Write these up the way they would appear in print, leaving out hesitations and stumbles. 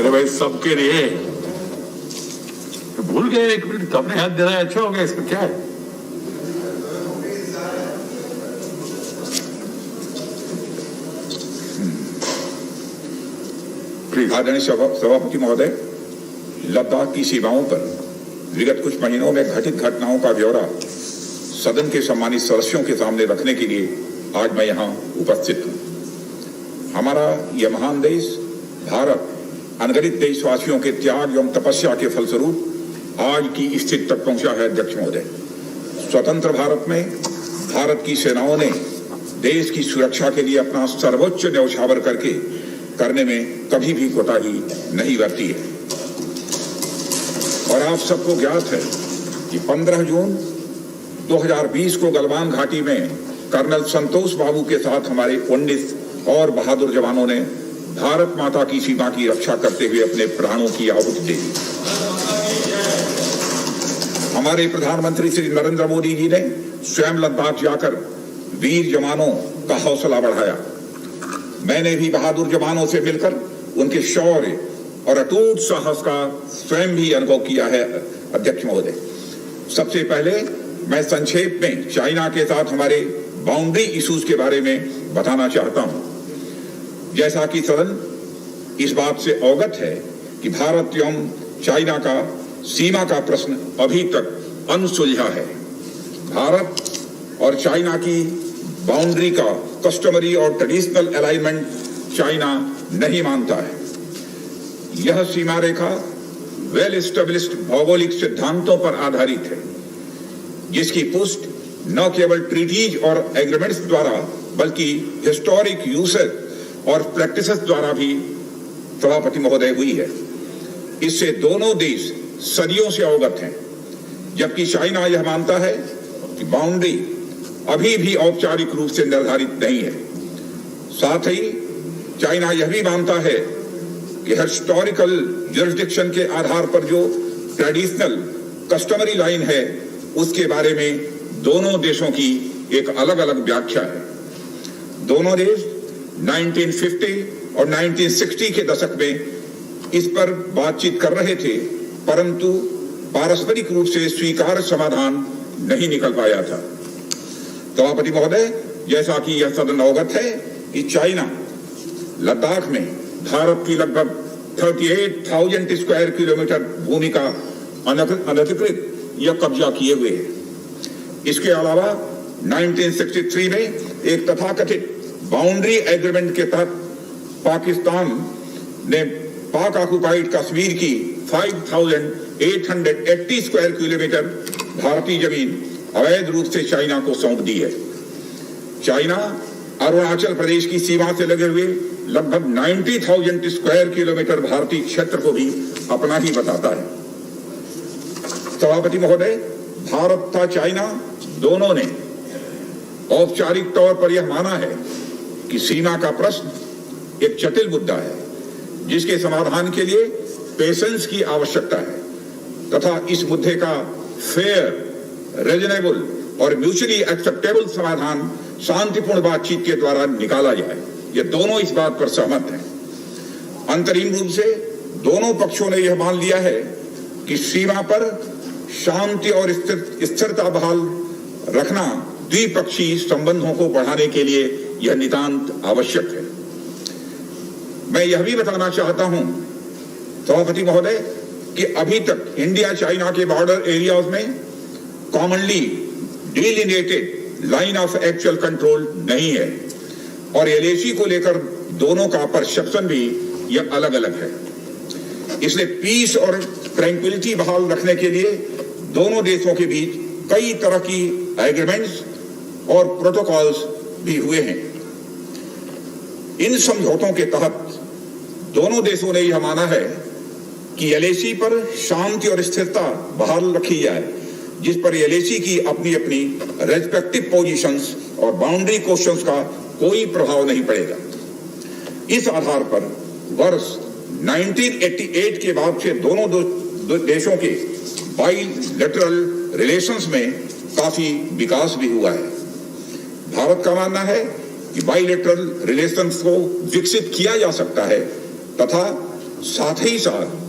अरे भाई सबके लिए भूल गए, 1 मिनट तो अपने हाथ दे रहा है, अच्छा हो गया, इसमें क्या है। आदरणीय सभापति महोदय, लद्दाख की सीमाओं पर विगत कुछ महीनों में घटित घटनाओं का ब्यौरा सदन के सम्मानित सदस्यों के सामने रखने के लिए आज मैं यहाँ उपस्थित हूँ। हमारा यह महान देश भारत अनगणित देशवासियों के त्याग एवं तपस्या के फलस्वरूप आज की स्थिति तक पहुंचा है। अध्यक्ष महोदय, स्वतंत्र भारत में भारत की सेनाओं ने देश की सुरक्षा के लिए अपना सर्वोच्च न्यौछावर करने में कभी भी कोताही नहीं बरती है। और आप सबको ज्ञात है कि 15 जून 2020 को गलवान घाटी में कर्नल संतोष बाबू के साथ हमारे 19 और बहादुर जवानों ने भारत माता की सीमा की रक्षा करते हुए अपने प्राणों की आहुति दी। हमारे प्रधानमंत्री श्री नरेंद्र मोदी जी ने स्वयं लद्दाख जाकर वीर जवानों का हौसला बढ़ाया। मैंने भी बहादुर जवानों से मिलकर उनके शौर्य और अटूट साहस का स्वयं भी अनुभव किया है। अध्यक्ष महोदय, सबसे पहले मैं संक्षेप में चाइना के साथ हमारे बाउंड्री इश्यूज के बारे में बताना चाहता हूं। जैसा कि सदन इस बात से अवगत है कि भारत एवं चाइना का सीमा का प्रश्न अभी तक अनसुलझा है। भारत और चाइना की बाउंड्री का कस्टमरी और ट्रेडिशनल अलाइनमेंट चाइना नहीं मानता है। यह सीमा रेखा वेल एस्टेब्लिश्ड भौगोलिक सिद्धांतों पर आधारित है, जिसकी पुष्टि न केवल ट्रीटीज और एग्रीमेंट्स द्वारा बल्कि हिस्टोरिक यूसेज और प्रैक्टिसेस द्वारा भी सभापति महोदय हुई है। इससे दोनों देश सदियों से अवगत हैं, जबकि चाइना यह मानता है कि बाउंड्री अभी भी औपचारिक रूप से निर्धारित नहीं है। साथ ही चाइना यह भी मानता है कि हिस्टोरिकल जुरिस्डिक्शन के आधार पर जो ट्रेडिशनल कस्टमरी लाइन है उसके बारे में दोनों देशों की एक अलग अलग व्याख्या है। दोनों देश 1950 और 1960 के दशक में इस पर बातचीत कर रहे थे, परंतु पारस्परिक रूप से स्वीकार्य समाधान नहीं निकल पाया था। सभापति महोदय, जैसा कि यह सदन अवगत है कि चाइना लद्दाख में भारत की लगभग 38,000 स्क्वायर किलोमीटर भूमि का अनधिकृत या कब्जा किए हुए है। इसके अलावा 1963 में एक तथाकथित बाउंड्री एग्रीमेंट के तहत पाकिस्तान ने पाक ऑक्युपाइड कश्मीर की 5,880 स्क्वायर किलोमीटर भारतीय जमीन अवैध रूप से चाइना को सौंप दी है। चाइना अरुणाचल प्रदेश की सीमा से लगे हुए लगभग 90,000 स्क्वायर किलोमीटर भारतीय क्षेत्र को भी अपना ही बताता है। सभापति महोदय, भारत तथा चाइना दोनों ने औपचारिक तौर पर यह माना है कि सीमा का प्रश्न एक जटिल मुद्दा है, जिसके समाधान के लिए पेशेंस की आवश्यकता है तथा इस मुद्दे का फेयर, रीजनेबल और म्यूचुअली एक्सेप्टेबल समाधान शांतिपूर्ण बातचीत के द्वारा निकाला जाए। ये दोनों इस बात पर सहमत हैं। अंतरिम रूप से दोनों पक्षों ने यह मान लिया है कि सीमा पर शांति और स्थिरता बहाल रखना द्विपक्षीय संबंधों को बढ़ाने के लिए यह नितांत आवश्यक है। मैं यह भी बताना चाहता हूं सभापति महोदय कि अभी तक इंडिया चाइना के बॉर्डर एरियाज में commonly delineated line of actual control नहीं है और एलएसी को लेकर दोनों का परसेप्शन भी यह अलग अलग है। इसलिए पीस और ट्रैंक्विलिटी बहाल रखने के लिए दोनों देशों के बीच कई तरह की एग्रीमेंट्स और प्रोटोकॉल्स भी हुए हैं। इन समझौतों के तहत दोनों देशों ने यह माना है कि एलएसी पर शांति और स्थिरता बहाल रखी जाए, जिस पर एलएसी की अपनी अपनी रेस्पेक्टिव पोजीशंस और बाउंड्री क्वेश्चंस का कोई प्रभाव नहीं पड़ेगा। इस आधार पर वर्ष 1988 के बाद से दोनों देशों के बाइलेटरल रिलेशंस में काफी विकास भी हुआ है। भारत का मानना है कि बाइलेटरल रिलेशंस को विकसित किया जा सकता है तथा साथ ही साथ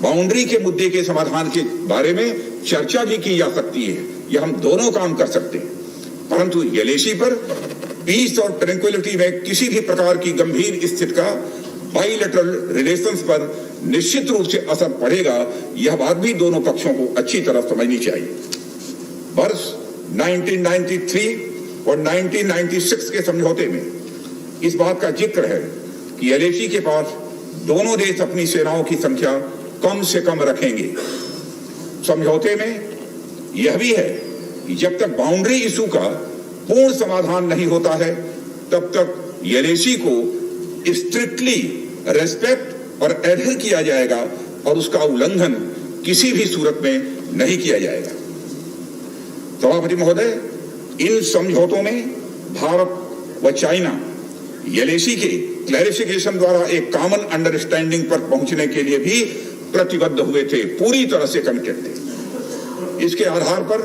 बाउंड्री के मुद्दे के समाधान के बारे में चर्चा भी की जा सकती है। यह हम दोनों काम कर सकते हैं, परंतु एलएसी पर पीस और ट्रैंक्विलिटी में किसी भी प्रकार की गंभीर स्थिति का बाइलेटरल रिलेशंस पर निश्चित रूप से असर पड़ेगा, यह बात भी दोनों पक्षों को अच्छी तरह समझनी चाहिए। वर्ष 1993 और 1996 के समझौते में इस बात का जिक्र है कि एलएसी के पास दोनों देश अपनी सेनाओं की संख्या कम से कम रखेंगे। समझौते में यह भी है कि जब तक बाउंड्री इशू का पूर्ण समाधान नहीं होता है, तब तक एलएसी को स्ट्रिक्टली रेस्पेक्ट और एडहेर किया जाएगा और उसका उल्लंघन किसी भी सूरत में नहीं किया जाएगा। सभापति महोदय, इन समझौतों में भारत व चाइना एलएसी के क्लैरिफिकेशन द्वारा एक कॉमन अंडरस्टैंडिंग पर पहुंचने के लिए भी प्रतिबद्ध हुए थे, पूरी तरह से कमिटेड थे। इसके आधार पर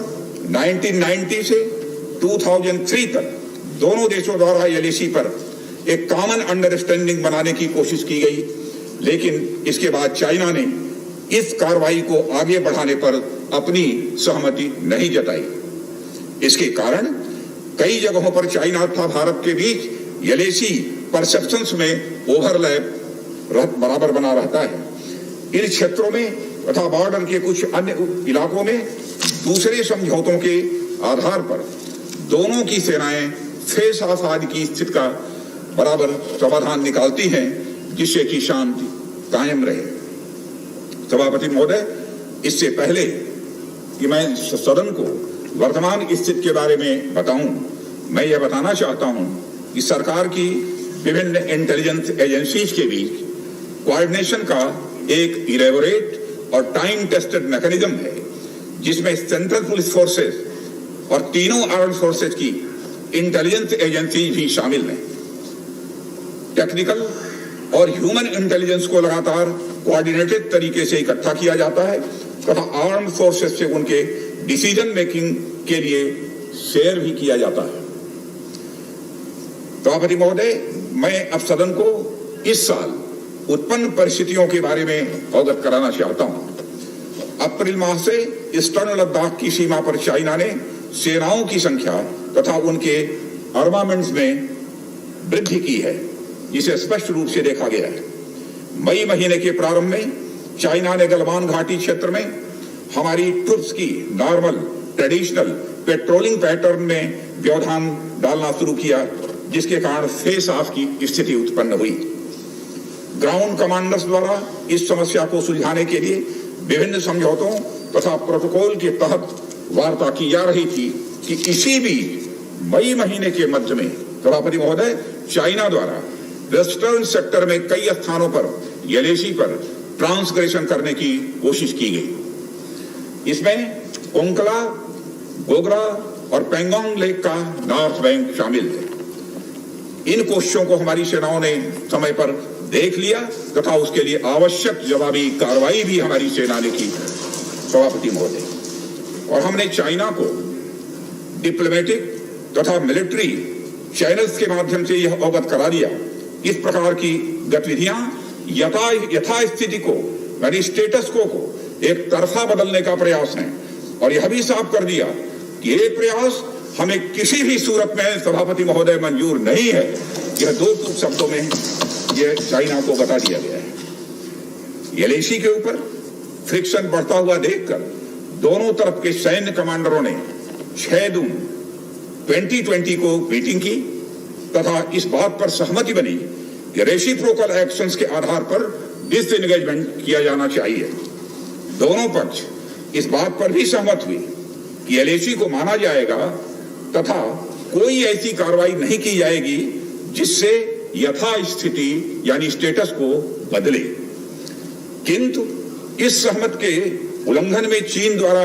1990 से 2003 तक दोनों देशों द्वारा एलएसी पर एक कॉमन अंडरस्टैंडिंग बनाने की कोशिश की गई, लेकिन इसके बाद चाइना ने इस कार्रवाई को आगे बढ़ाने पर अपनी सहमति नहीं जताई। इसके कारण कई जगहों पर चाइना तथा भारत के बीच एलएसी परसेप्शंस में ओवरलैप बराबर बना रहता है। इन क्षेत्रों में तथा बॉर्डर के कुछ अन्य इलाकों में दूसरे समझौतों के आधार पर दोनों की सेनाएं फेस ऑफ आदि की स्थिति का बराबर समाधान निकालती हैं, जिससे कि शांति कायम रहे। सभापति महोदय, इससे पहले कि मैं सदन को वर्तमान स्थिति के बारे में बताऊं, मैं यह बताना चाहता हूं कि सरकार की विभिन्न इंटेलिजेंस एजेंसीज के बीच कोऑर्डिनेशन का एक इलेबोरेट और टाइम टेस्टेड मैकेनिज्म है, जिसमें सेंट्रल पुलिस फोर्सेस और तीनों आर्म्ड फोर्सेस की इंटेलिजेंस एजेंसी भी शामिल हैं। टेक्निकल और ह्यूमन इंटेलिजेंस को लगातार कोऑर्डिनेटेड तरीके से इकट्ठा किया जाता है तथा आर्म्ड फोर्सेस से उनके डिसीजन मेकिंग के लिए शेयर भी किया जाता है। सभापति महोदय, मैं अब सदन को इस साल उत्पन्न परिस्थितियों के बारे में अवगत कराना चाहता हूं। अप्रैल माह से ईस्टर्न लद्दाख की सीमा पर चाइना ने सेनाओं की संख्या तथा उनके आर्मामेंट्स में वृद्धि की है, जिसे स्पष्ट रूप से देखा गया है। मई महीने के प्रारंभ में चाइना ने गलवान घाटी क्षेत्र में हमारी ट्रूप्स की नॉर्मल ट्रेडिशनल पेट्रोलिंग पैटर्न में व्यवधान डालना शुरू किया, जिसके कारण फेस ऑफ की स्थिति उत्पन्न हुई। ग्राउंड कमांडर्स द्वारा इस समस्या को सुलझाने के लिए विभिन्न समझौतों तथा प्रोटोकॉल के तहत वार्ता की जा रही थी कि इसी बीच मई महीने के मध्य में सभापति महोदय, चाइना द्वारा वेस्टर्न सेक्टर में कई स्थानों पर एलएसी पर ट्रांसग्रेशन करने की कोशिश की गई। इसमें ओंकला, गोगरा और पेंगोंग लेक का नॉर्थ बैंक शामिल है। इन कोशिशों को हमारी सेनाओं ने समय पर देख लिया तथा उसके लिए आवश्यक जवाबी कार्रवाई भी हमारी सेना ने की, सभापति महोदय। और हमने चाइना को डिप्लोमेटिक तथा मिलिट्री चैनल्स के माध्यम से यह अवगत करा दिया, इस प्रकार की गतिविधियां यथास्थिति को यानी स्टेटस को एक तरफा बदलने का प्रयास है, और यह भी साफ कर दिया कि ये प्रयास हमें किसी भी सूरत में सभापति महोदय मंजूर नहीं है। यह दो शब्दों में यह चाइना को बता दिया गया है। एलएसी के ऊपर फ्रिक्शन बढ़ता हुआ देखकर दोनों तरफ के सैन्य कमांडरों ने 6 जून 2020 को मीटिंग की तथा इस बात पर सहमति बनी कि रेसिप्रोकल एक्शंस के आधार पर डिसएंगेजमेंट किया जाना चाहिए। दोनों पक्ष इस बात पर भी सहमत हुए कि एलएसी को माना जाएगा तथा कोई ऐसी कार्रवाई नहीं की जाएगी जिससे यथास्थिति यानी स्टेटस को बदले। किंतु इस सहमति के उल्लंघन में चीन द्वारा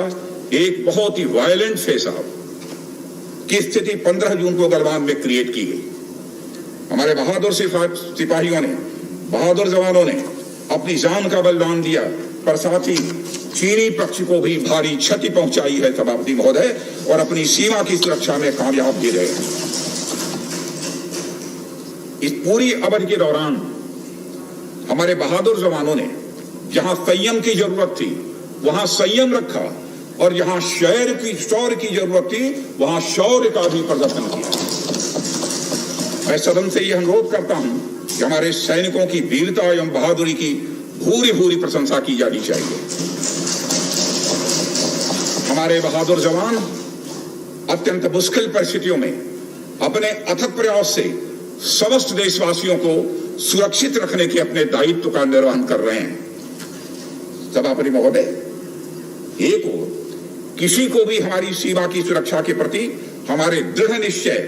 एक बहुत ही वायलेंट फेस ऑफ की स्थिति 15 जून को गलवान में क्रिएट की गई। हमारे बहादुर सिपाहियों ने, बहादुर जवानों ने अपनी जान का बलिदान दिया, पर साथ ही चीनी पक्ष को भी भारी क्षति पहुंचाई है सभापति महोदय, और अपनी सीमा की सुरक्षा में कामयाब भी रहे। इस पूरी अवधि के दौरान हमारे बहादुर जवानों ने जहां संयम की जरूरत थी वहां संयम रखा और जहां शौर्य की जरूरत थी वहां शौर्य का भी प्रदर्शन किया। मैं सदन से यह अनुरोध करता हूं कि हमारे सैनिकों की वीरता एवं बहादुरी की भूरी भूरी प्रशंसा की जानी चाहिए। हमारे बहादुर जवान अत्यंत मुश्किल परिस्थितियों में अपने अथक प्रयास से समस्त देशवासियों को सुरक्षित रखने के अपने दायित्व का निर्वहन कर रहे हैं। सभापति महोदय, एक ओर किसी को भी हमारी सीमा की सुरक्षा के प्रति हमारे दृढ़ निश्चय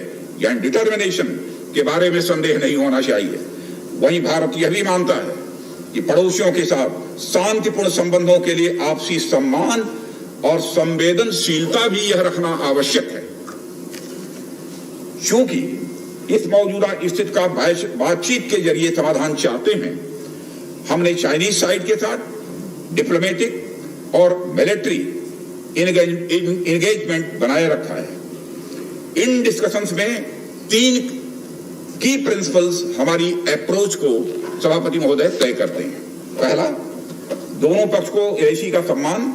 या डिटर्मिनेशन के बारे में संदेह नहीं होना चाहिए, वहीं भारत यह भी मानता है कि पड़ोसियों के साथ शांतिपूर्ण संबंधों के लिए आपसी सम्मान और संवेदनशीलता भी यह रखना आवश्यक है। क्योंकि इस मौजूदा स्थिति का बातचीत के जरिए समाधान चाहते हैं, हमने चाइनीज साइड के साथ डिप्लोमेटिक और मिलिट्री एंगेजमेंट बनाए रखा है। इन डिस्कशंस में 3 की प्रिंसिपल्स हमारी अप्रोच को सभापति महोदय तय करते हैं। पहला, दोनों पक्ष को एलएसी का सम्मान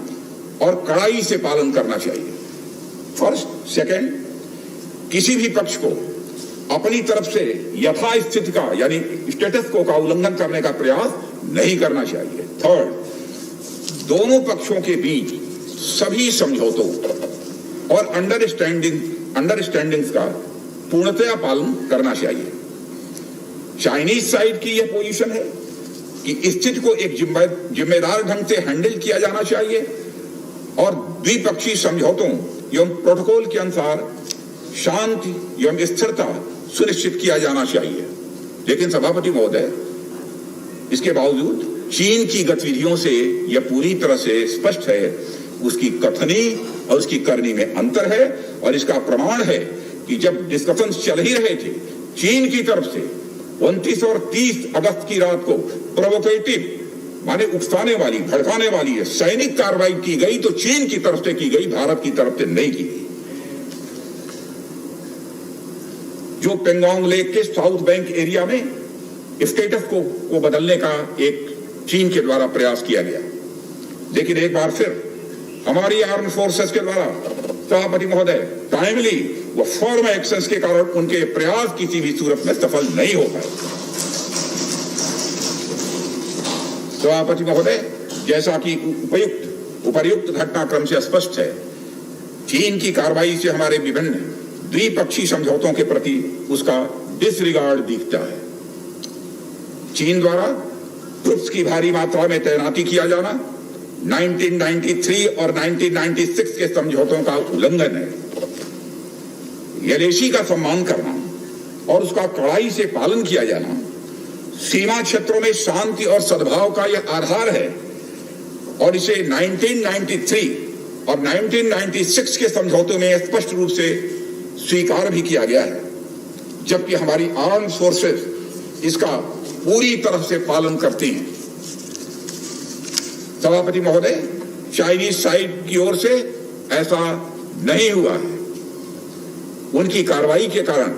और कड़ाई से पालन करना चाहिए। फर्स्ट। सेकंड, किसी भी पक्ष को अपनी तरफ से यथास्थिति का यानी स्टेटस को का उल्लंघन करने का प्रयास नहीं करना चाहिए। थर्ड, दोनों पक्षों के बीच सभी समझौतों और अंडरस्टैंडिंग्स का पूर्णतया पालन करना चाहिए। चाइनीज साइड की यह पोजीशन है कि स्थिति को एक जिम्मेदार ढंग से हैंडल किया जाना चाहिए और द्विपक्षीय समझौतों एवं प्रोटोकॉल के अनुसार शांति एवं स्थिरता सुनिश्चित किया जाना चाहिए। लेकिन सभापति महोदय, इसके बावजूद चीन की गतिविधियों से यह पूरी तरह से स्पष्ट है, उसकी कथनी और उसकी करनी में अंतर है। और इसका प्रमाण है कि जब डिस्कशन चल ही रहे थे, चीन की तरफ से 29 और 30 अगस्त की रात को प्रोवोकेटिव माने उकसाने वाली, भड़काने वाली सैनिक कार्रवाई की गई, तो चीन की तरफ से की गई, भारत की तरफ से नहीं की गई। जो पेंगोंग लेक के साउथ बैंक एरिया में स्टेटस को बदलने का एक चीन के द्वारा प्रयास किया गया, लेकिन एक बार फिर हमारी आर्म फोर्सेस के द्वारा सभापति महोदय टाइमली व फॉर्म एक्शंस के कारण उनके प्रयास किसी भी सूरत में सफल नहीं हो पाए। सभापति महोदय, जैसा कि उपर्युक्त घटनाक्रम से स्पष्ट है, चीन की कार्रवाई से हमारे विभिन्न द्विपक्षीय समझौतों के प्रति उसका डिसरिगार्ड दिखता है। चीन द्वारा ट्रुप्स की भारी मात्रा में तैनाती किया जाना 1993 और 1996 के समझौतों का उल्लंघन है। एलएसी का सम्मान करना और उसका कड़ाई से पालन किया जाना सीमा क्षेत्रों में शांति और सद्भाव का यह आधार है और इसे 1993 और 1996 के समझौतों में स्पष्ट रूप से स्वीकार भी किया गया है, जबकि हमारी आर्म फोर्सेस इसका पूरी तरह से पालन करती हैं। सभापति महोदय, चाइनीज साइड की ओर से ऐसा नहीं हुआ है। उनकी कार्रवाई के कारण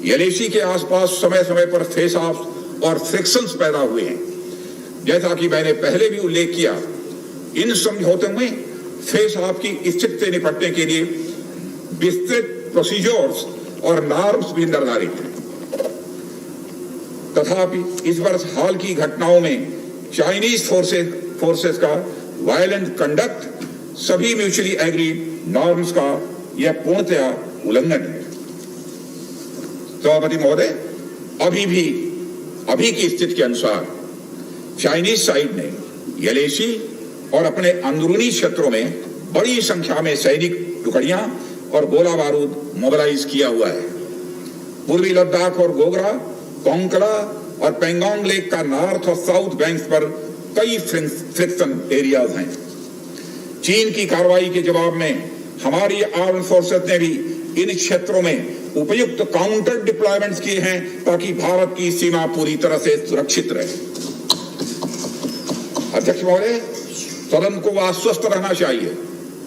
एलएसी के आसपास समय समय पर फेस ऑफ और फ्रिक्शंस पैदा हुए हैं। जैसा कि मैंने पहले भी उल्लेख किया, इन समझौतों में फेस ऑफ की स्थिति से निपटने के लिए विस्तृत प्रोसीजर्स और नॉर्म्स भी निर्धारित हैं। तथापि इस वर्ष हाल की घटनाओं में चाइनीज फोर्सेस का वायलेंट कंडक्ट सभी म्यूचुअली एग्रीड नॉर्म्स का यह पूर्णतया उल्लंघन है। सभापति महोदय, अभी की स्थिति के अनुसार चाइनीज साइड ने एलएसी और अपने अंदरूनी क्षेत्रों में बड़ी संख्या में सैनिक टुकड़ियां और गोला बारूद मोबिलाइज किया हुआ है। पूर्वी लद्दाख और गोगरा, कोंकड़ा और पेंगोंग लेक का नॉर्थ और साउथ बैंक्स पर कई फ्रिक्शन एरियाज हैं। चीन की कार्रवाई के जवाब में हमारी आर्म फोर्सेस ने भी इन क्षेत्रों में उपयुक्त काउंटर डिप्लॉयमेंट्स किए हैं ताकि भारत की सीमा पूरी तरह से सुरक्षित रहे। अध्यक्ष महोदय, सदन को आश्वस्त रहना चाहिए,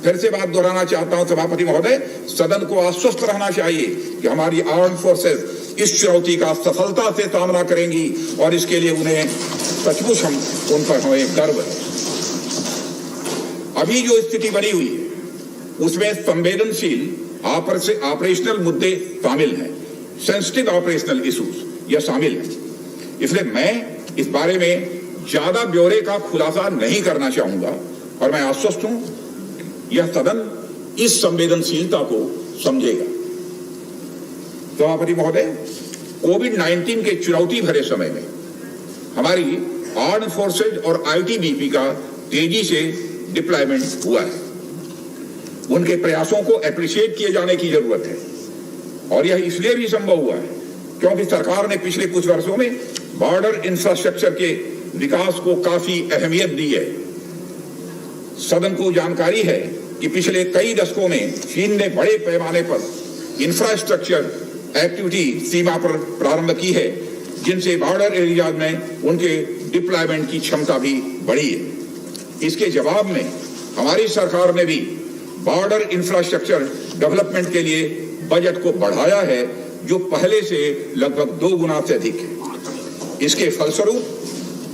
फिर से बात दोहराना चाहता हूं सभापति महोदय, सदन को आश्वस्त रहना चाहिए कि हमारी आर्म फोर्सेस इस चुनौती का सफलता से सामना करेंगी और इसके लिए उन्हें सचमुच उन पर हमें गर्व है। अभी जो स्थिति बनी हुई है उसमें संवेदनशील ऑपरेशनल मुद्दे शामिल हैं, सेंसिटिव ऑपरेशनल इश्यूज यह शामिल है। इसलिए मैं इस बारे में ज्यादा ब्यौरे का खुलासा नहीं करना चाहूंगा और मैं आश्वस्त हूं यह सदन इस संवेदनशीलता को समझेगा। सभापति महोदय, कोविड-19 के चुनौती भरे समय में हमारी आर्म्ड फोर्सेज और आईटीबीपी का तेजी से डिप्लॉयमेंट हुआ है। उनके प्रयासों को एप्रिशिएट किए जाने की जरूरत है और यह इसलिए भी संभव हुआ है क्योंकि सरकार ने पिछले कुछ वर्षों में बॉर्डर इंफ्रास्ट्रक्चर के विकास को काफी अहमियत दी है। सदन को जानकारी है कि पिछले कई दशकों में चीन ने बड़े पैमाने पर इंफ्रास्ट्रक्चर एक्टिविटी सीमा पर प्रारंभ की है, जिनसे बॉर्डर एरिया में उनके डिप्लॉयमेंट की क्षमता भी बढ़ी है। इसके जवाब में हमारी सरकार ने भी बॉर्डर इंफ्रास्ट्रक्चर डेवलपमेंट के लिए बजट को बढ़ाया है, जो पहले से लगभग 2 गुना से अधिक है। इसके फलस्वरूप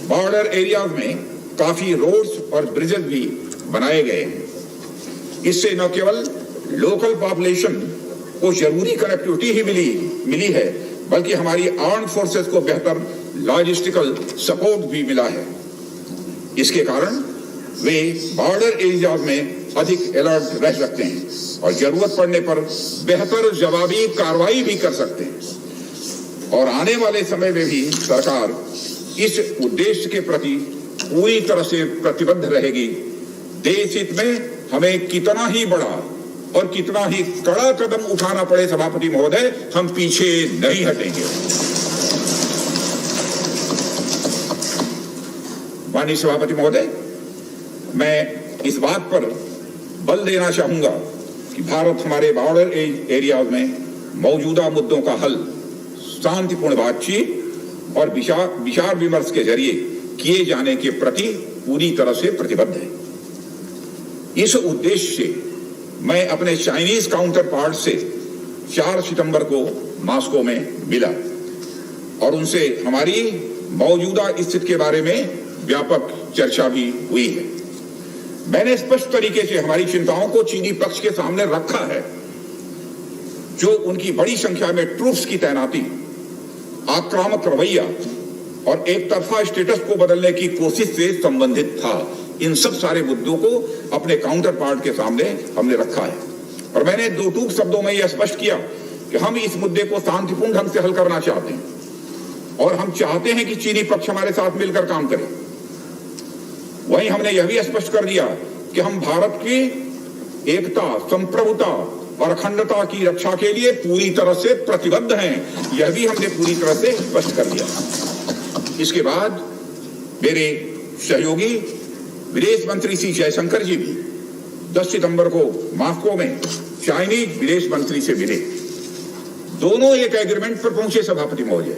बॉर्डर एरियाज में काफी रोड्स और ब्रिजेस भी बनाए गए हैं। इससे न केवल लोकल पॉपुलेशन को जरूरी कनेक्टिविटी ही मिली है, बल्कि हमारी आर्म्ड फोर्सेस को बेहतर लॉजिस्टिकल सपोर्ट भी मिला है। इसके कारण वे बॉर्डर एरियाज में अधिक अलर्ट रह सकते हैं और जरूरत पड़ने पर बेहतर जवाबी कार्रवाई भी कर सकते हैं। और आने वाले समय में भी सरकार इस उद्देश्य के प्रति पूरी तरह से प्रतिबद्ध रहेगी। देश हित में हमें कितना ही बड़ा और कितना ही कड़ा कदम उठाना पड़े सभापति महोदय, हम पीछे नहीं हटेंगे। माननीय सभापति महोदय, मैं इस बात पर बल देना चाहूंगा कि भारत हमारे बॉर्डर एरियाज में मौजूदा मुद्दों का हल शांतिपूर्ण बातचीत और विचार विमर्श के जरिए किए जाने के प्रति पूरी तरह से प्रतिबद्ध है। इस उद्देश्य से मैं अपने चाइनीज काउंटर पार्ट से 4 सितंबर को मॉस्को में मिला और उनसे हमारी मौजूदा स्थिति के बारे में व्यापक चर्चा भी हुई है। मैंने स्पष्ट तरीके से हमारी चिंताओं को चीनी पक्ष के सामने रखा है, जो उनकी बड़ी संख्या में ट्रूप्स की तैनाती, आक्रामक रवैया और एक तरफा स्टेटस को बदलने की कोशिश से संबंधित था। इन सब सारे मुद्दों को अपने काउंटर पार्ट के सामने हमने रखा है और मैंने 2 टूक शब्दों में यह स्पष्ट किया कि हम इस मुद्दे को शांतिपूर्ण ढंग से हल करना चाहते हैं और हम चाहते हैं कि चीनी पक्ष हमारे साथ मिलकर काम करे। वहीं हमने यह भी स्पष्ट कर दिया कि हम भारत की एकता, संप्रभुता और अखंडता की रक्षा के लिए पूरी तरह से प्रतिबद्ध हैं। यह भी हमने पूरी तरह से स्पष्ट कर दिया। इसके बाद मेरे सहयोगी विदेश मंत्री श्री जयशंकर जी भी 10 सितंबर को मॉस्को में चाइनीज विदेश मंत्री से मिले। दोनों एक एग्रीमेंट पर पहुंचे सभापति महोदय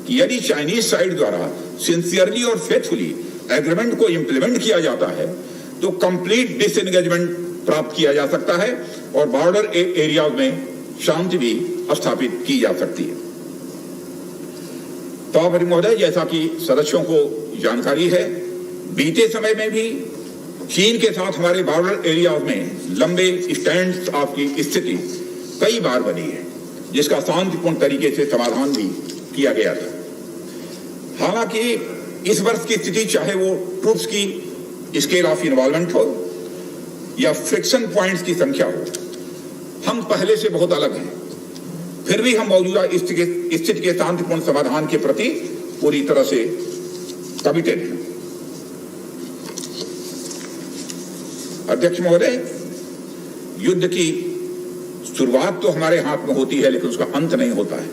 कि यदि चाइनीज साइड द्वारा सिंसियरली और फेथफुली एग्रीमेंट को इंप्लीमेंट किया जाता है तो कंप्लीट डिसएंगेजमेंट प्राप्त किया जा सकता है और बॉर्डर एरिया में शांति भी स्थापित की जा सकती है। सभापति महोदय, जैसा कि सदस्यों को जानकारी है, बीते समय में भी चीन के साथ हमारे बॉर्डर एरिया में लंबे स्टैंड ऑफ की स्थिति कई बार बनी है, जिसका शांतिपूर्ण तरीके से समाधान भी किया गया था। हालांकि इस वर्ष की स्थिति, चाहे वो ट्रूप्स की स्केल ऑफ इन्वॉल्वमेंट हो या फ्रिक्शन पॉइंट्स की संख्या हो, हम पहले से बहुत अलग हैं। फिर भी हम मौजूदा स्थिति के शांतिपूर्ण समाधान के प्रति पूरी तरह से कमिटेड हैं। अध्यक्ष महोदय, युद्ध की शुरुआत तो हमारे हाथ में होती है, लेकिन उसका अंत नहीं होता है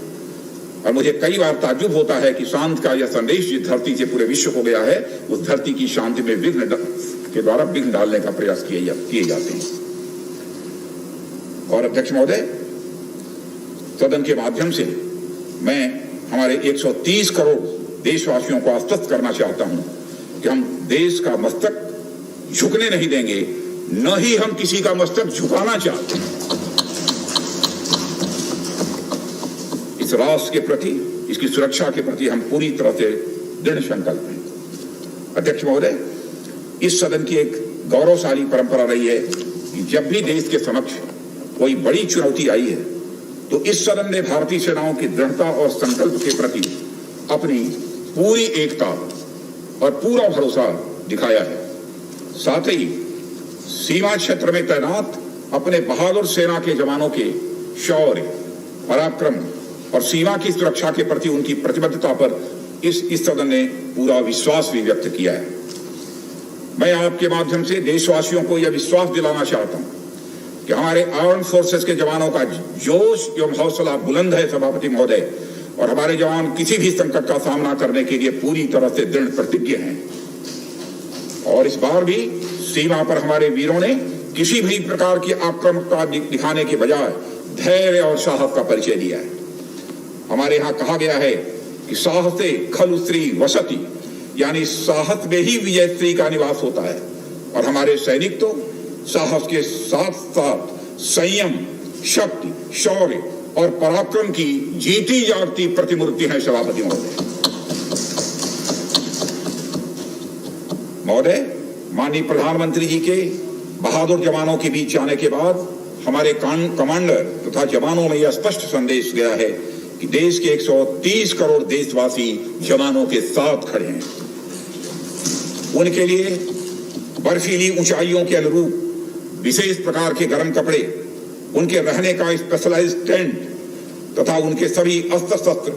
और मुझे कई बार ताज्जुब होता है कि शांत का यह संदेश जिस धरती से पूरे विश्व को गया है, उस धरती की शांति में विघ्न के द्वारा विघ्न डालने का प्रयास किए जाते हैं। और अध्यक्ष महोदय, सदन के माध्यम से मैं हमारे 130 करोड़ देशवासियों को आश्वस्त करना चाहता हूं कि हम देश का मस्तक झुकने नहीं देंगे, न ही हम किसी का मस्तक झुकाना चाहते हैं। इस राष्ट्र के प्रति, इसकी सुरक्षा के प्रति हम पूरी तरह से दृढ़ संकल्प हैं। अध्यक्ष महोदय, इस सदन की एक गौरवशाली परंपरा रही है कि जब भी देश के समक्ष कोई बड़ी चुनौती आई है तो इस सदन ने भारतीय सेनाओं की दृढ़ता और संकल्प के प्रति अपनी पूरी एकता और पूरा भरोसा दिखाया है। साथ ही सीमा क्षेत्र में तैनात अपने बहादुर सेना के जवानों के शौर्य, पराक्रम और सीमा की सुरक्षा के प्रति उनकी प्रतिबद्धता पर इस सदन ने पूरा विश्वास भी व्यक्त किया है। मैं आपके माध्यम से देशवासियों को यह विश्वास दिलाना चाहता हूं कि हमारे आर्म फोर्सेस के जवानों का जोश एवं हौसला बुलंद है सभापति महोदय, और हमारे जवान किसी भी संकट का सामना करने के लिए पूरी तरह से दृढ़ प्रतिज्ञ हैं। और इस बार भी सीमा पर हमारे वीरों ने किसी भी प्रकार की आक्रामकता दिखाने के बजाय धैर्य और साहस का परिचय दिया है। हमारे यहाँ कहा गया है कि साहसे खलु स्त्री वसति, यानी साहस में ही विजय स्त्री का निवास होता है। और हमारे सैनिक तो साहस के साथ साथ संयम, शक्ति, शौर्य और पराक्रम की जीती जागती प्रतिमूर्ति है सभापति महोदय। महोदय, माननीय प्रधानमंत्री जी के बहादुर जवानों के बीच जाने के बाद हमारे कमांडर तथा जवानों में यह स्पष्ट संदेश गया है कि देश के 130 करोड़ देशवासी जवानों के साथ खड़े हैं। उनके लिए बर्फीली ऊंचाइयों के अनुरूप विशेष प्रकार के गर्म कपड़े, उनके रहने का स्पेशलाइज्ड टेंट तथा उनके सभी अस्त्र शस्त्र